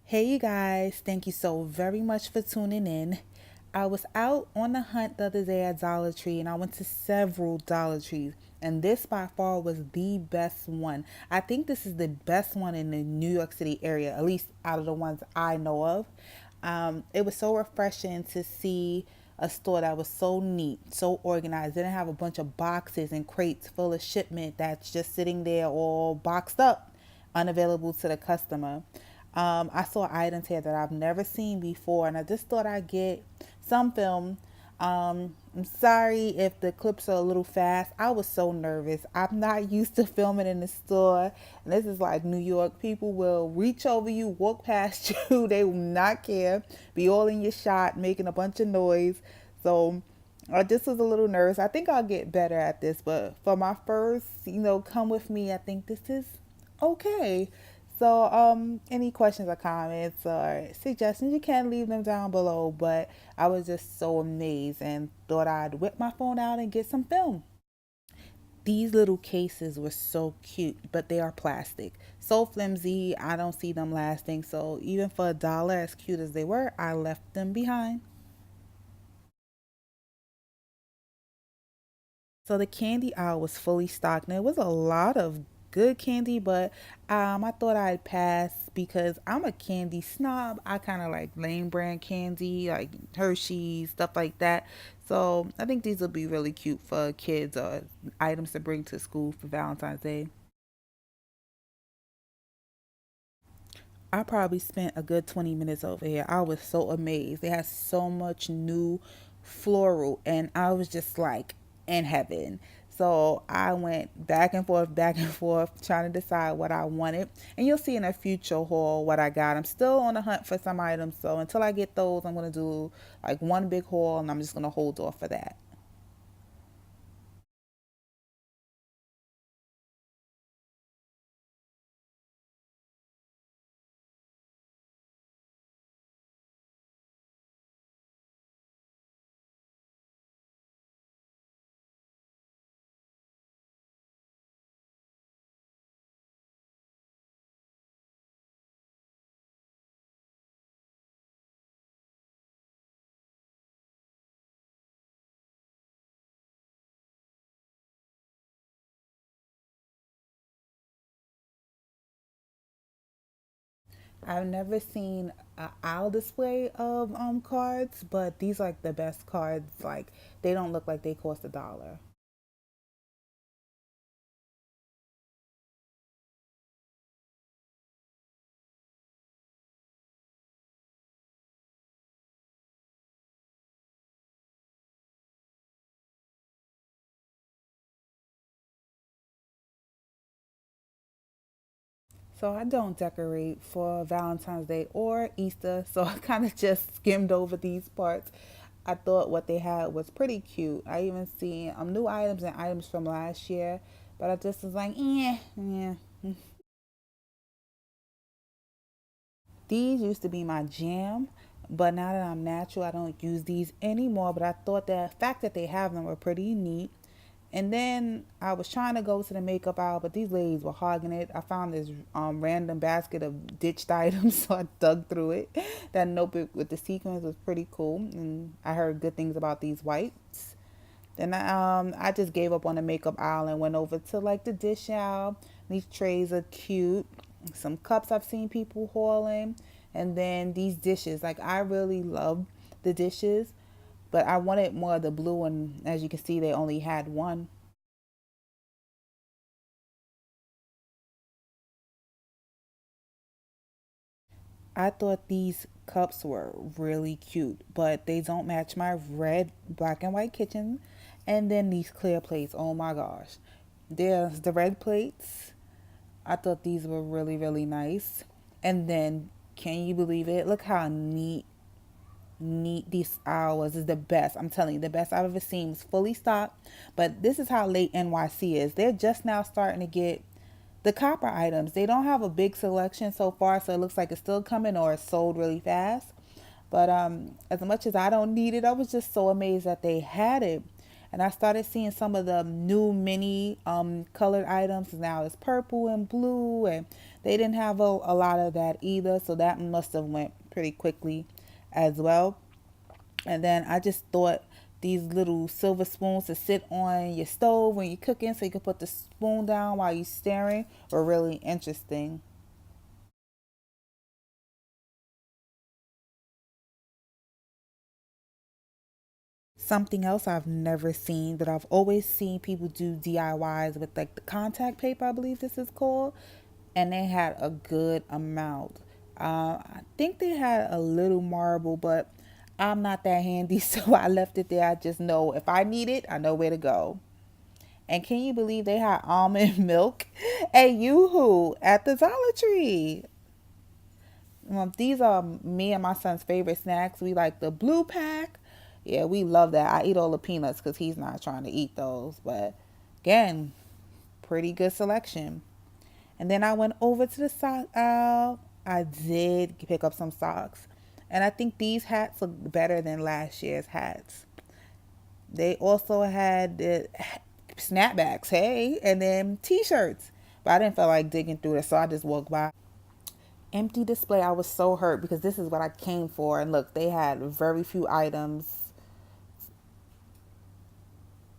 Hey, you guys, thank you so very much for tuning in. I was out on the hunt the other day at Dollar Tree and I went to several Dollar Trees, and this by far was the best one. I think this is the best one in the New York City area, at least out of the ones I know of. It was so refreshing to see a store that was so neat, so organized. They didn't have a bunch of boxes and crates full of shipment that's just sitting there all boxed up, unavailable to the customer. I saw items here that I've never seen before, and I just thought I'd get some film. I'm sorry if the clips are a little fast. I was so nervous. I'm not used to filming in the store, and this is like New York. People will reach over you, walk past you. They will not care. Be all in your shot, making a bunch of noise. So I just was a little nervous. I think I'll get better at this, but for my first, come with me, I think this is okay. So, any questions or comments or suggestions, you can leave them down below. But I was just so amazed and thought I'd whip my phone out and get some film. These little cases were so cute, but they are plastic. So flimsy, I don't see them lasting. So, even for $1, as cute as they were, I left them behind. So the candy aisle was fully stocked. And it was a lot of good candy, but I thought I'd pass because I'm a candy snob. I kind of like lame brand candy, like Hershey's, stuff like that. So I think these will be really cute for kids or items to bring to school for Valentine's Day. I probably spent a good 20 minutes over here. I was so amazed. They had so much new floral, and I was just like in heaven. So I went back and forth, trying to decide what I wanted. And you'll see in a future haul what I got. I'm still on the hunt for some items. So until I get those, I'm going to do like one big haul, and I'm just going to hold off for that. I've never seen an aisle display of cards, but these are like the best cards. Like they don't look like they cost $1. So I don't decorate for Valentine's Day or Easter, so I kind of just skimmed over these parts. I thought what they had was pretty cute. I even seen new items and items from last year, but I just was like, yeah. These used to be my jam, but now that I'm natural, I don't use these anymore. But I thought the fact that they have them were pretty neat. And then I was trying to go to the makeup aisle, but these ladies were hogging it. I found this random basket of ditched items, so I dug through it. That notebook with the sequins was pretty cool, and I heard good things about these wipes. Then I just gave up on the makeup aisle and went over to like the dish aisle. These trays are cute. Some cups I've seen people hauling, and then these dishes. Like I really love the dishes, but I wanted more of the blue, and as you can see, they only had one. I thought these cups were really cute, but they don't match my red, black, and white kitchen. And then these clear plates. Oh my gosh. There's the red plates. I thought these were really, really nice. And then, can you believe it? Look how neat these hours is the best. I'm telling you, the best I've ever seen. It's fully stocked. But this is how late NYC is. They're just now starting to get the copper items. They don't have a big selection so far, so it looks like it's still coming or it's sold really fast. But as much as I don't need it, I was just so amazed that they had it. And I started seeing some of the new mini colored items. Now it's purple and blue, and They didn't have a lot of that either, so that must have went pretty quickly as well. And then I just thought these little silver spoons to sit on your stove when you're cooking so you can put the spoon down while you're stirring were really interesting. Something else I've never seen, but I've always seen people do DIYs with like the contact paper, I believe this is called, and they had a good amount. I think they had a little marble, but I'm not that handy, so I left it there. I just know if I need it, I know where to go. And can you believe they had almond milk at Yoo-Hoo at the Dollar Tree? These are me and my son's favorite snacks. We like the blue pack. Yeah, we love that. I eat all the peanuts because he's not trying to eat those. But again, pretty good selection. And then I went over to the sock aisle. I did pick up some socks. And I think these hats look better than last year's hats. They also had the snapbacks, hey, and then t-shirts. But I didn't feel like digging through it, so I just walked by. Empty display. I was so hurt because this is what I came for. And look, they had very few items.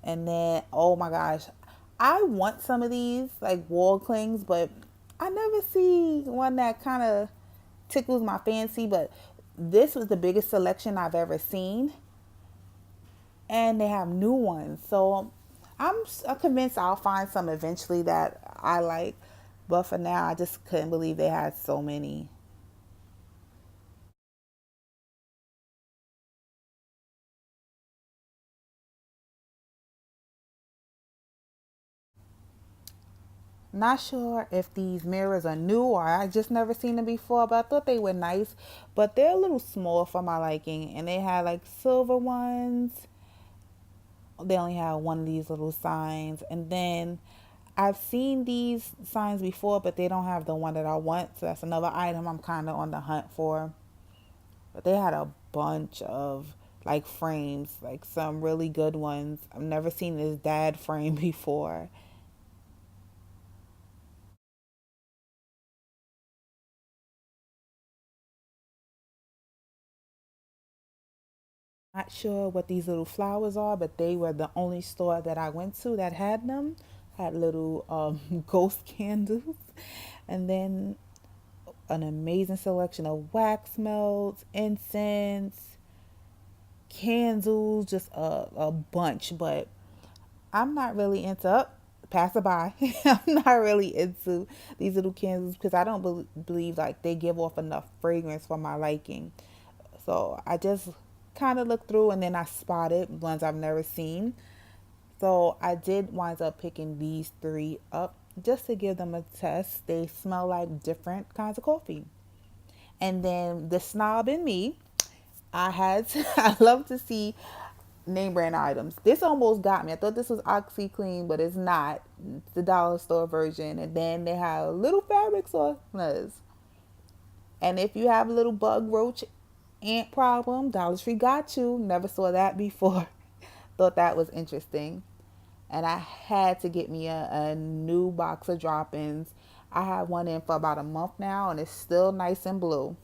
And then, oh my gosh, I want some of these like wall clings, but I never see one that kind of tickles my fancy. But this was the biggest selection I've ever seen, and they have new ones. So I'm convinced I'll find some eventually that I like. But for now, I just couldn't believe they had so many. Not sure if these mirrors are new or I just never seen them before, but I thought they were nice. But they're a little small for my liking, and they had like silver ones. They only had one of these little signs, and then I've seen these signs before, but they don't have the one that I want. So that's another item I'm kind of on the hunt for. But they had a bunch of like frames, like some really good ones. I've never seen this dad frame before. Not sure what these little flowers are, but they were the only store that I went to that had them. Had little ghost candles, and then an amazing selection of wax melts, incense, candles, just a bunch. But I'm not really into passerby. I'm not really into these little candles because I don't believe like they give off enough fragrance for my liking. So I just kind of looked through and then I spotted ones I've never seen. So I did wind up picking these three up just to give them a test. They smell like different kinds of coffee. And then the snob in me, I love to see name brand items. This almost got me. I thought this was OxyClean, but it's not. It's the dollar store version. And then they have little fabric softeners. And if you have a little bug roach ant problem, Dollar Tree got you. Never saw that before. Thought that was interesting. And I had to get me a new box of drop-ins. I had one in for about a month now, and it's still nice and blue.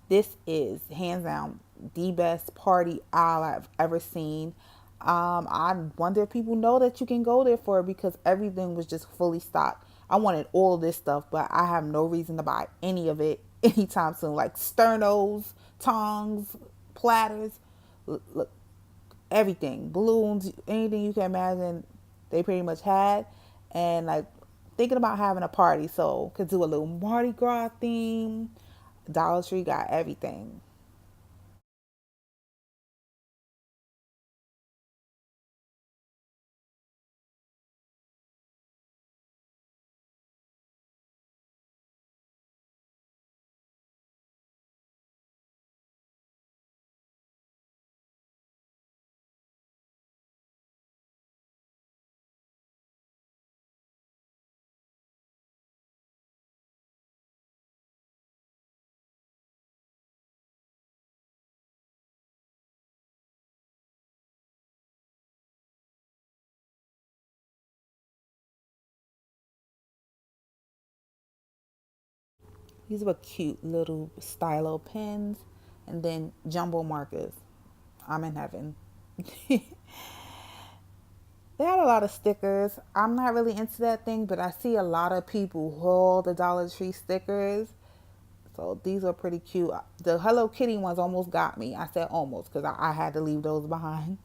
This is hands down the best party aisle I've ever seen. I wonder if people know that you can go there for it because everything was just fully stocked. I wanted all of this stuff, but I have no reason to buy any of it anytime soon. Like sternos, tongs, platters, look, everything, balloons, anything you can imagine. They pretty much had, and like thinking about having a party, so could do a little Mardi Gras theme. Dollar Tree got everything. These were cute little stylo pens, and then jumbo markers. I'm in heaven. They had a lot of stickers. I'm not really into that thing, but I see a lot of people haul the Dollar Tree stickers. So these are pretty cute. The Hello Kitty ones almost got me. I said almost because I had to leave those behind.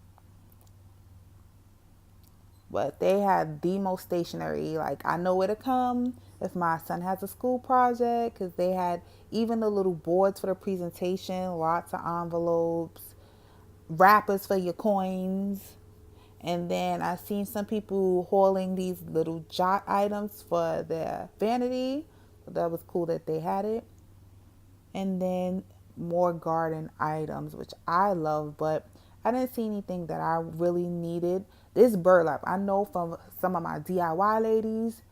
But they had the most stationery. Like, I know where to come if my son has a school project, because they had even the little boards for the presentation, lots of envelopes, wrappers for your coins. And then I seen some people hauling these little jot items for their vanity. So that was cool that they had it. And then more garden items, which I love, but I didn't see anything that I really needed. This burlap, I know from some of my DIY ladies,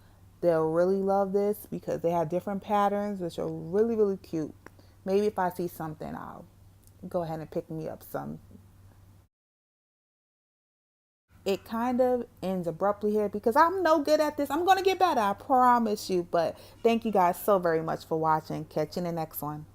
they'll really love this because they have different patterns, which are really, really cute. Maybe if I see something, I'll go ahead and pick me up some. It kind of ends abruptly here because I'm no good at this. I'm going to get better, I promise you. But thank you guys so very much for watching. Catch you in the next one.